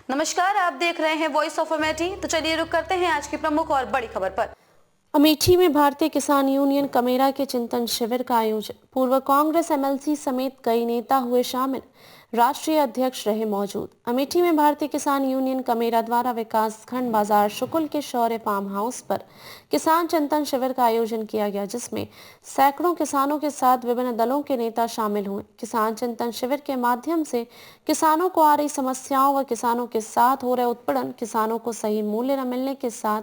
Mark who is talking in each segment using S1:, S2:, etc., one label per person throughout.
S1: नमस्कार, आप देख रहे हैं वॉइस ऑफ अमेठी। तो चलिए रुक करते हैं आज की प्रमुख और बड़ी खबर पर।
S2: अमेठी में भारतीय किसान यूनियन कमेरा के चिंतन शिविर का आयोजन। पूर्व कांग्रेस एमएलसी समेत कई नेता हुए शामिल, राष्ट्रीय अध्यक्ष रहे मौजूद। अमेठी में भारतीय किसान यूनियन कमेरा द्वारा विकास खंड बाजार शुक्ल के शौर्य फार्म हाउस पर किसान चिंतन शिविर का आयोजन किया गया, जिसमें सैकड़ों किसानों के साथ विभिन्न दलों के नेता शामिल हुए। किसान चिंतन शिविर के माध्यम से किसानों को आ रही समस्याओं व किसानों के साथ हो रहे उत्पीड़न, किसानों को सही मूल्य न मिलने के साथ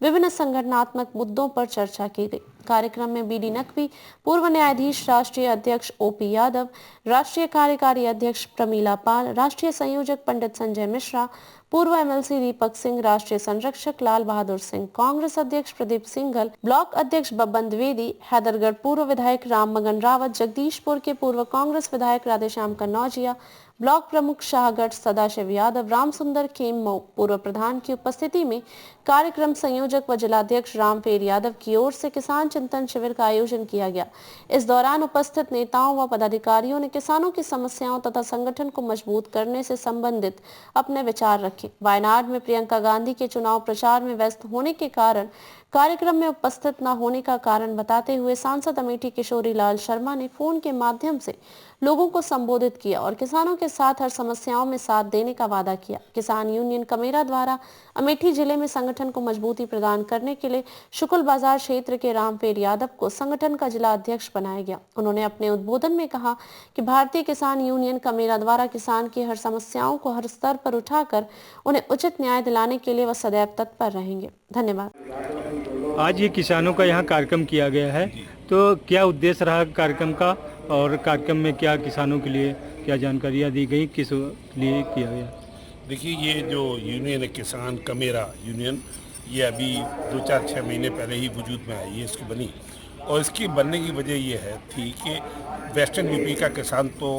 S2: विभिन्न संगठनात्मक मुद्दों पर चर्चा की गई। कार्यक्रम में बीडी नकवी, पूर्व न्यायाधीश राष्ट्रीय अध्यक्ष ओपी यादव, राष्ट्रीय कार्यकारी अध्यक्ष प्रमीला पाल, राष्ट्रीय संयोजक पंडित संजय मिश्रा, पूर्व एमएलसी दीपक सिंह, राष्ट्रीय संरक्षक लाल बहादुर सिंह, कांग्रेस अध्यक्ष प्रदीप सिंघल, ब्लॉक अध्यक्ष बब्बन द्विवेदी, हैदरगढ़ पूर्व विधायक राम मगन रावत, जगदीशपुर के पूर्व कांग्रेस विधायक राधेश्याम कन्नौजिया, ब्लॉक प्रमुख शाहगढ़ सदाशिव यादव, रामसुंदर खेममऊ पूर्व प्रधान की उपस्थिति में कार्यक्रम संयोजक व जिलाध्यक्ष रामफेर यादव की ओर से किसान चिंतन शिविर का आयोजन किया गया। इस दौरान उपस्थित नेताओं व पदाधिकारियों ने किसानों की समस्याओं तथा संगठन को मजबूत करने से संबंधित अपने विचार रखे। वायनाड में प्रियंका गांधी के चुनाव प्रचार में व्यस्त होने के कारण कार्यक्रम में उपस्थित न होने का कारण बताते हुए सांसद अमेठी किशोरी लाल शर्मा ने फोन के माध्यम से लोगों को संबोधित किया और किसानों के साथ हर समस्याओं में साथ देने का वादा किया। किसान यूनियन कमेरा द्वारा अमेठी जिले में संगठन को मजबूती प्रदान करने के लिए शुक्ल बाजार क्षेत्र के रामफेर यादव को संगठन का जिला अध्यक्ष बनाया गया। उन्होंने अपने उद्बोधन में कहा कि भारतीय किसान यूनियन कमेरा द्वारा किसान की हर समस्याओं को हर स्तर पर उठाकर उन्हें उचित न्याय दिलाने के लिए वह सदैव तत्पर रहेंगे। धन्यवाद।
S3: आज ये किसानों का यहाँ कार्यक्रम किया गया है, तो क्या उद्देश्य रहा कार्यक्रम का और कार्यक्रम में क्या किसानों के लिए क्या जानकारियाँ दी गई, किस लिए किया गया?
S4: देखिए, ये जो यूनियन है किसान कमेरा यूनियन, ये अभी 2-4-6 महीने पहले ही वजूद में आई है, इसकी बनी। और इसकी बनने की वजह ये है थी कि वेस्टर्न यूपी का किसान तो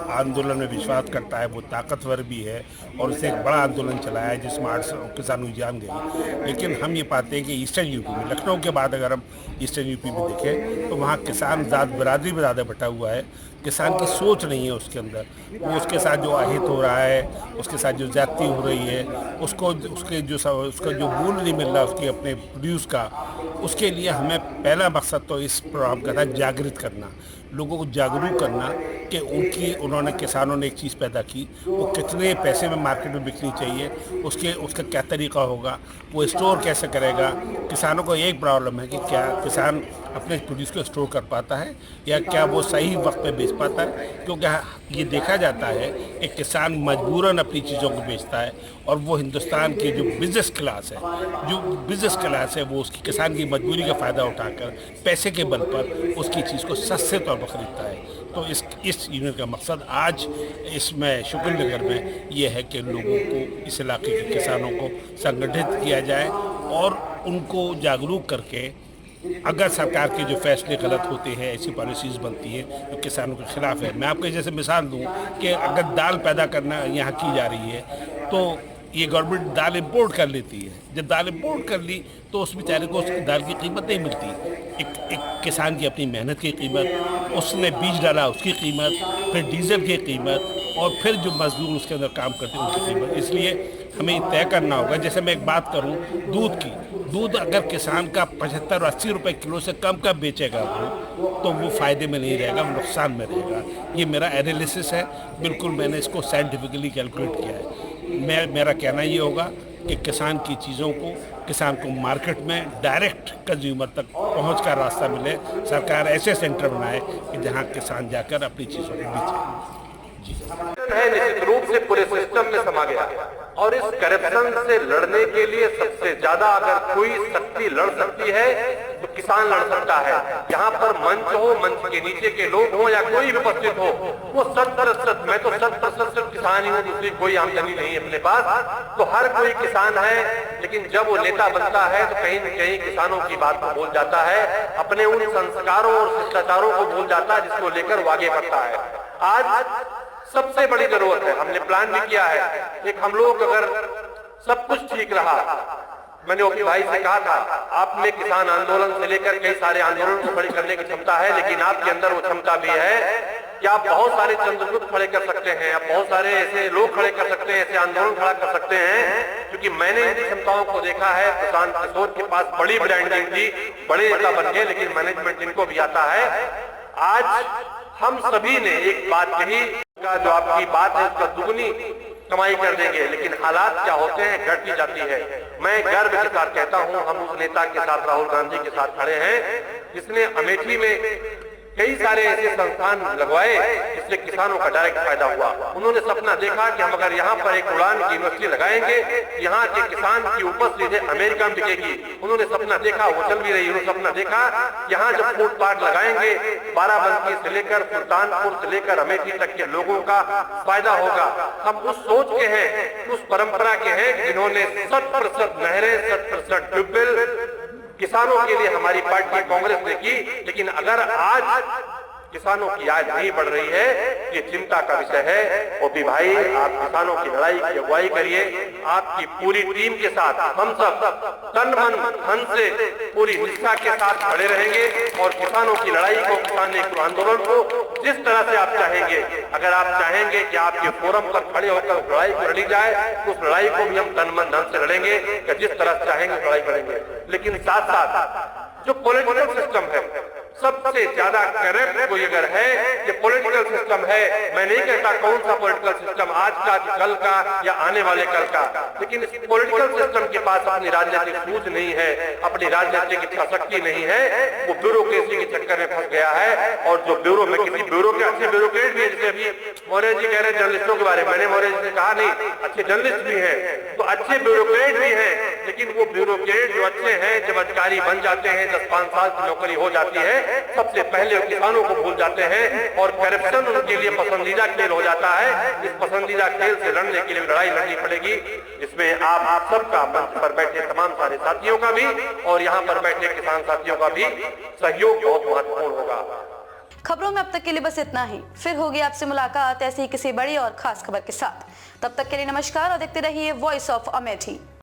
S4: आंदोलन में विश्वास करता है, वो ताकतवर भी है और इसने एक बड़ा आंदोलन चलाया है जिसमें 800 किसानों की जान गई। लेकिन हम ये पाते हैं कि ईस्टर्न यूपी में, लखनऊ के बाद अगर हम ईस्टर्न यूपी में देखें तो वहाँ किसान जात बिरादरी में ज़्यादा बटा हुआ है। किसान की सोच नहीं है उसके अंदर, वो उसके साथ जो अहित हो रहा है, उसके साथ जो ज्यादती हो रही है, उसका जो मूल्य नहीं मिल रहा उसके अपने प्रोड्यूस का, उसके लिए हमें पहला मकसद तो इस प्रोग्राम का था जागृत करना, लोगों को जागरूक करना कि उन्होंने किसानों ने एक चीज़ पैदा की, वो कितने पैसे में मार्केट में बिकनी चाहिए, उसका क्या तरीका होगा, वो स्टोर कैसे करेगा। किसानों को एक प्रॉब्लम है कि क्या किसान अपने प्रोड्यूस को स्टोर कर पाता है या क्या वो सही वक्त पे बेच पाता है, क्योंकि ये देखा जाता है एक किसान मजबूरन अपनी चीज़ों को बेचता है और वो हिंदुस्तान की जो बिज़नेस क्लास है वो उसकी किसान की मजबूरी का फ़ायदा उठाकर पैसे के बल पर उसकी चीज़ को सस्ते तौर पर खरीदता है। तो इस यूनियन का मकसद आज इसमें शुक्ल नगर में ये है कि लोगों को, इस इलाके के किसानों को संगठित किया जाए और उनको जागरूक करके अगर सरकार के जो फैसले गलत होते हैं, ऐसी पॉलिसीज़ बनती है जो किसानों के खिलाफ है। मैं आपको जैसे मिसाल दूं कि अगर दाल पैदा करना यहाँ की जा रही है तो ये गवर्नमेंट दाल इंपोर्ट कर लेती है। जब दाल इंपोर्ट कर ली तो उस बेचारे को उसकी दाल की कीमत नहीं मिलती। एक किसान की अपनी मेहनत की कीमत, उसने बीज डाला उसकी कीमत, फिर डीजल की कीमत और फिर जो मजदूर उसके अंदर काम करते हैं उनकी कीमत। इसलिए हमें तय करना होगा। जैसे मैं एक बात करूं दूध की, दूध अगर किसान का 75 और 80 रुपए किलो से कम का बेचेगा वो, तो वो फ़ायदे में नहीं रहेगा, वो नुकसान में रहेगा। ये मेरा एनालिसिस है, बिल्कुल मैंने इसको साइंटिफिकली कैलकुलेट किया है। मेरा कहना ये होगा कि किसान की चीज़ों को, किसान को मार्केट में डायरेक्ट कंज्यूमर तक पहुंच का रास्ता मिले। सरकार ऐसे सेंटर बनाए कि जहां किसान जाकर अपनी चीज़ों को बेचे।
S5: है निश्चित रूप से पूरे सिस्टम में समा गया और इस करप्शन से लड़ने के लिए सबसे ज्यादा अगर कोई शक्ति लड़ सकती है तो किसान लड़ सकता है। यहाँ पर मंच हो, मंच के नीचे के लोग हो या कोई भी उपस्थित हो, वो 100%, मैं तो 100% किसान ही हूँ, दूसरी कोई आमदनी नहीं है अपने पास, तो हर कोई किसान है। लेकिन जब वो नेता बनता है तो कहीं न कहीं किसानों की बात को भूल जाता है, अपने उन संस्कारों और शिष्टाचारों को भूल जाता है जिसको लेकर वो आगे बढ़ता है। आज सबसे बड़ी जरूरत है, हमने प्लान भी किया है, एक हम लोग अगर सब कुछ ठीक रहा, मैंने ओपी भाई से कहा था, आप में किसान आंदोलन से लेकर कई सारे आंदोलन को खड़े करने की क्षमता है, लेकिन आपके अंदर वो क्षमता भी है कि आप बहुत सारे चंद्रगुप्त खड़े कर सकते हैं, आप बहुत सारे ऐसे लोग खड़े कर सकते हैं, ऐसे आंदोलन खड़ा कर सकते हैं, क्योंकि मैंने इन क्षमताओं को देखा है। प्रशांत किशोर के पास बड़ी ब्रांडिंग थी, बड़े नेता बन गए, लेकिन मैनेजमेंट इनको भी आता है। आज हम सभी ने एक बात कही का जो आपकी बात है उसका दुगनी कमाई कर देंगे, लेकिन हालात क्या होते हैं, घटती जाती है। मैं गर्व के साथ कहता हूं, हम उस नेता के साथ, राहुल गांधी के साथ खड़े हैं जिसने अमेठी में कई सारे ऐसे संस्थान लगवाए जिससे किसानों का डायरेक्ट फायदा हुआ। उन्होंने सपना देखा कि हम अगर यहाँ पर एक उड़ान की यूनिवर्सिटी लगाएंगे, यहाँ के किसान की उपज सीधे अमेरिका में बिकेगी। उन्होंने सपना देखा, वो चल भी रही। उन्होंने सपना देखा यहाँ जब फूड पार्क लगाएंगे, बाराबंकी से लेकर सुल्तानपुर से लेकर अमेठी तक के लोगों का फायदा होगा। हम उस सोच के हैं, उस परंपरा के हैं जिन्होंने 100% नहरें, 100% ट्यूबवेल किसानों के लिए हमारी पार्टी कांग्रेस ने की। लेकिन अगर आज किसानों की आय नहीं बढ़ रही है, ये चिंता का विषय है। ओपी भाई, आप किसानों की लड़ाई की अगुवाई करिए। आपकी पूरी टीम के साथ हम सब तन मन धन से पूरी निष्ठा के साथ खड़े रहेंगे और किसानों की लड़ाई को, किसान आंदोलन को जिस तरह से आप चाहेंगे, अगर आप चाहेंगे कि आपके फोरम पर खड़े होकर लड़ाई को लड़ी जाए, तो उस लड़ाई को भी हम तन मन धन से लड़ेंगे कि जिस तरह से चाहेंगे लड़ाई करेंगे। लेकिन साथ साथ जो पॉलिटिकल सिस्टम है, सबसे ज्यादा करप्ट कोई अगर है, ये पॉलिटिकल सिस्टम है। मैं नहीं कहता कौन सा पॉलिटिकल सिस्टम, आज का, कल का या आने वाले कल का, लेकिन इस पॉलिटिकल सिस्टम के पास अपनी राजनीतिक सूझ नहीं है, अपनी राजनीतिक इच्छा शक्ति नहीं है। वो ब्यूरोक्रेसी के चक्कर में फंस गया है। और जो ब्यूरो में किसी ब्यूरो के अच्छे ब्यूरोक्रेट भी है, जैसे अभी मौर्य जी कह रहे हैं जर्नलिस्टों के बारे में, मैंने मौर्य जी से कहा नहीं, अच्छे जर्नलिस्ट भी हैं, तो अच्छे ब्यूरोक्रेट भी हैं, लेकिन वो ब्यूरोक्रेट जो अच्छे हैं, जब अधिकारी बन जाते हैं, 10-5 साल की नौकरी हो जाती है, सबसे पहले किसानों को भूल जाते हैं और करप्शन उनके लिए पसंदीदा खेल हो जाता है। इस पसंदीदा खेल से लड़ने के लिए लड़ाई लड़नी पड़ेगी, जिसमें आप सबका मंच पर बैठे तमाम सारे साथियों का भी और यहाँ पर बैठे किसान साथियों का भी सहयोग बहुत महत्वपूर्ण होगा।
S1: खबरों में अब तक के लिए बस इतना ही। फिर होगी आपसे मुलाकात ऐसी किसी बड़ी और खास खबर के साथ। तब तक के लिए नमस्कार और देखते रहिए वॉइस ऑफ अमेठी।